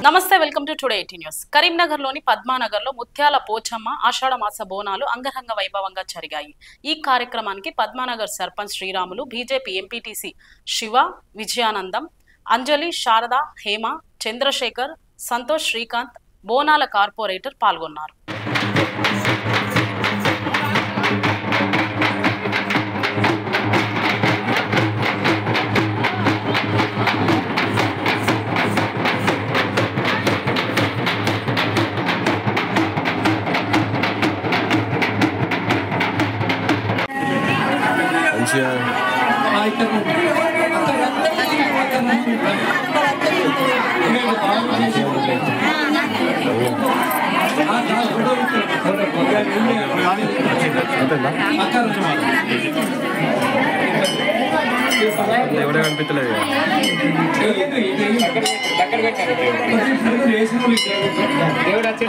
నమస్తే, welcome to today 18 news. కరీంనగర్లోని పద్మానగర్లో ముత్యాల పోచమ్మ ఆషాఢ మాస బోనాలు అంగరంగ వైభవంగా జరిగాయి. ఈ కార్యక్రమానికి పద్మానగర్ సర్పంచ్ శ్రీరాములు, బీజేపీ ఎంపీటీసీ శివ, విజయానందం, అంజలి, శారద, హేమ, చంద్రశేఖర్, సంతోష్, శ్రీకాంత్, బోనాల కార్పొరేటర్ పాల్గొన్నారు. ఎవరే కనిపించలేదు. దేవుడు వచ్చి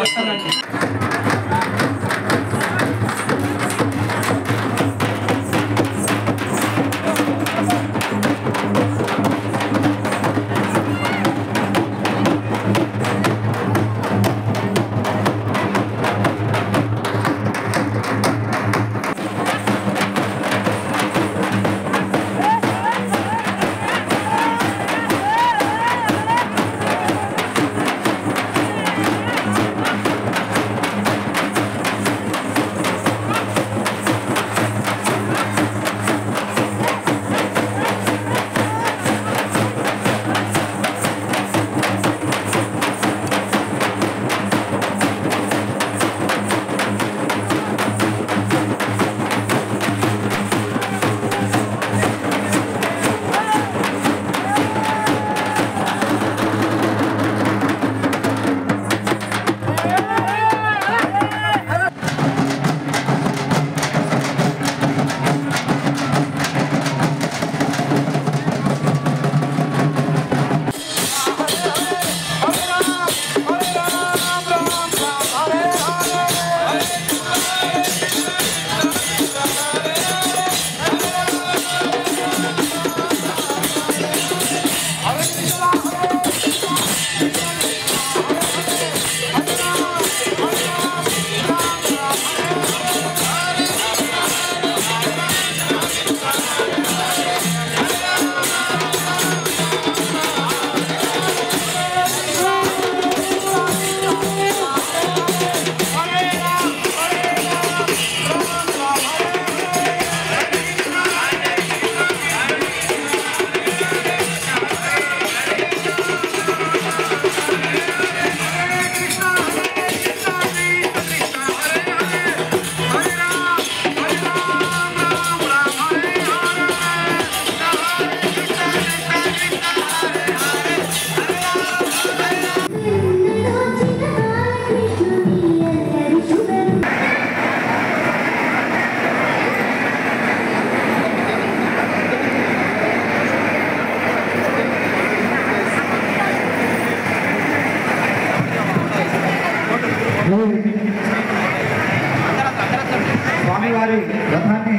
స్వామివారి రథాన్ని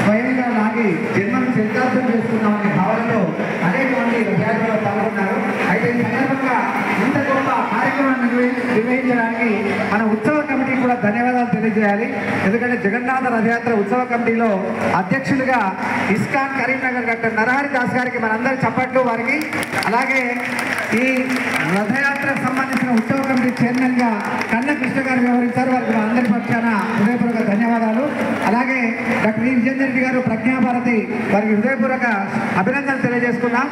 స్వయంగా లాగి జన్మను చరితార్థం చేస్తున్నామనే భావనలో అనేక మంది రథయాత్రలో పాల్గొన్నారు. అయితే ఈ సందర్భంగా ఇంత గొప్ప కార్యక్రమాన్ని నిర్వహించడానికి మన ఉత్సవ కమిటీ కూడా ధన్యవాదాలు తెలియజేయాలి. ఎందుకంటే జగన్నాథ రథయాత్ర ఉత్సవ కమిటీలో అధ్యక్షులుగా ఇస్కాన్ కరీంనగర్ డాక్టర్ నరహరి దాస్ గారికి మనందరి చప్పట్లు వారికి, అలాగే ఈ రథయాత్రకు సంబంధించిన ఉత్సవ కమిటీ చైర్మన్ గా కన్న కృష్ణ గారు వ్యవహరించారు. వారికి అందరి పక్షాన హృదయపూర్వక ధన్యవాదాలు. అలాగే డాక్టర్ విజేందర్ రెడ్డి గారు ప్రజ్ఞాభారతి వారికి హృదయపూర్వక అభినందనలు తెలియజేసుకున్నాం.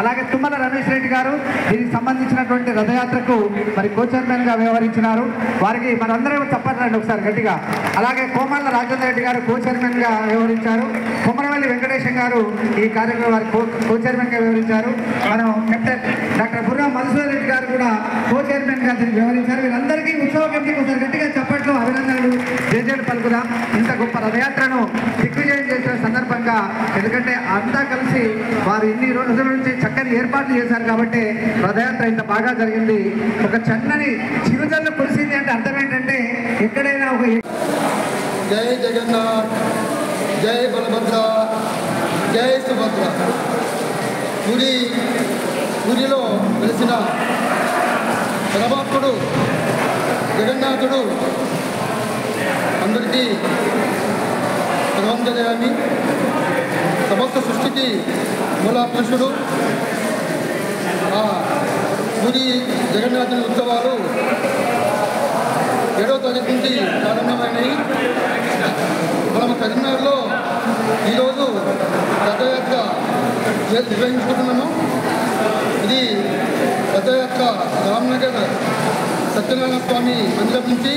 అలాగే తుమ్మల రమేష్ రెడ్డి గారు దీనికి సంబంధించినటువంటి రథయాత్రకు మరి కో చైర్మన్ గా వ్యవహరించినారు. వారికి మనందరం చెప్పండి ఒకసారి గట్టిగా. అలాగే కోమల్ల రాజేందర్ రెడ్డి గారు కో చైర్మన్ గా వ్యవహరించారు. కొమరవల్లి వెంకటేశం గారు ఈ కార్యక్రమం వారి కో చైర్మన్ గా వ్యవహరించారు. మనం కెప్టెన్ డాక్టర్ బుర్రా మధుసూదన్ రెడ్డి గారు కూడా కో చైర్మన్ గా వ్యవహరించారు. వీళ్ళందరికీ ఉత్సవ కమిటీకి ఒకసారి గట్టిగా చప్పట్లు అభినందనలు జేజేలు పలుకుదాం. ఇంత గొప్ప రథయాత్రను దిగ్విజయం చేసిన సందర్భంగా, ఎందుకంటే అంతా కలిసి వారు ఇన్ని రోజుల నుంచి చక్కని ఏర్పాట్లు చేశారు కాబట్టి రథయాత్ర ఇంత బాగా జరిగింది. ఒక చక్కని చిరుజల్లు కురిసింది అంటే అర్థం ఏంటంటే ఎక్కడైనా ఒక జై జగన్నాథ్, జై బలభద్ర, జై సుభద్ర. పురిలో వెలిసిన పరమాత్ముడు జగన్నాథుడు అందరికీ భగవంతుడని సమస్త సృష్టికి మూల పురుషుడు. ఆ పూరి జగన్నాథుని ఉత్సవాలు 7వ తారీఖు నుంచి ప్రారంభమైనవి. మనం కరీంనగర్లో ఈరోజు రథయాత్ర నిర్వహించుకుంటున్నాము. ఇది రథయాత్ర రామ్నగర్ సత్యనారాయణ స్వామి మందిరం నుంచి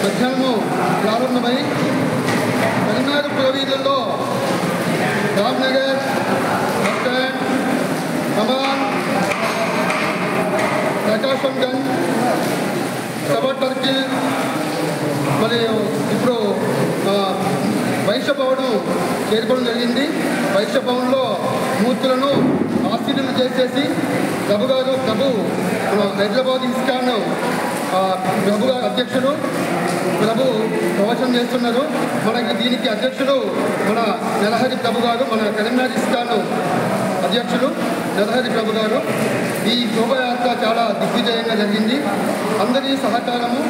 మధ్యాహ్నము ప్రారంభమై కరీంనగర్ పురవీధుల్లో రామ్నగర్ బస్ స్టాండ్, కమాన్, ప్రకాశంగంజ్, సభా టర్కిల్, మరియు ఇప్పుడు వైశ్య భవన్ చేరుకోవడం జరిగింది. వైశ్య భవన్లో మూర్తులను ఆశీనులు చేసేసి ప్రభు హైదరాబాద్ ఇస్కాన్ ప్రభు గారు అధ్యక్షుడు ప్రభు ప్రవచనం చేస్తున్నారు. మనకి దీనికి అధ్యక్షుడు మన నెలహరి ప్రభు గారు, మన కరీంనగర్ ఇస్కాన్ అధ్యక్షుడు నెలహరి ప్రభు గారు. ఈ శోభయాత్ర చాలా దిగ్విజయంగా జరిగింది. అందరి సహకారము,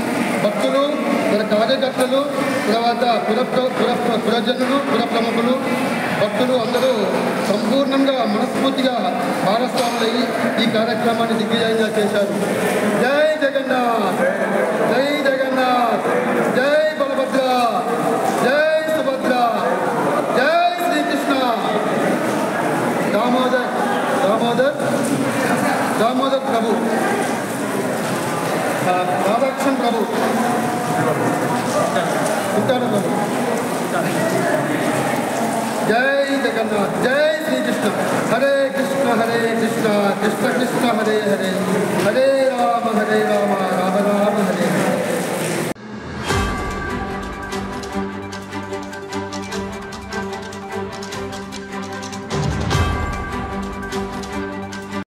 భక్తులు, మన కార్యకర్తలు, తర్వాత పురజనులు, పుర ప్రముఖులు, భక్తులు అందరూ సంపూర్ణంగా మనస్ఫూర్తిగా భాగస్వాములయ్యి ఈ కార్యక్రమాన్ని దిగ్విజయంగా చేశారు. జై జగన్నాథ్, జై జగన్నాథ్, జై బలభద్ర, జై సుభద్ర, జై శ్రీకృష్ణ. దామోదర్ ప్రభు, రాధాకృష్ణ ప్రభు, ఉంటాడు ప్రభు. జై జగన్నాథ్, జై శ్రీకృష్ణ. హరే కృష్ణ కృష్ణ కృష్ణ హరే హరే, హరే రామ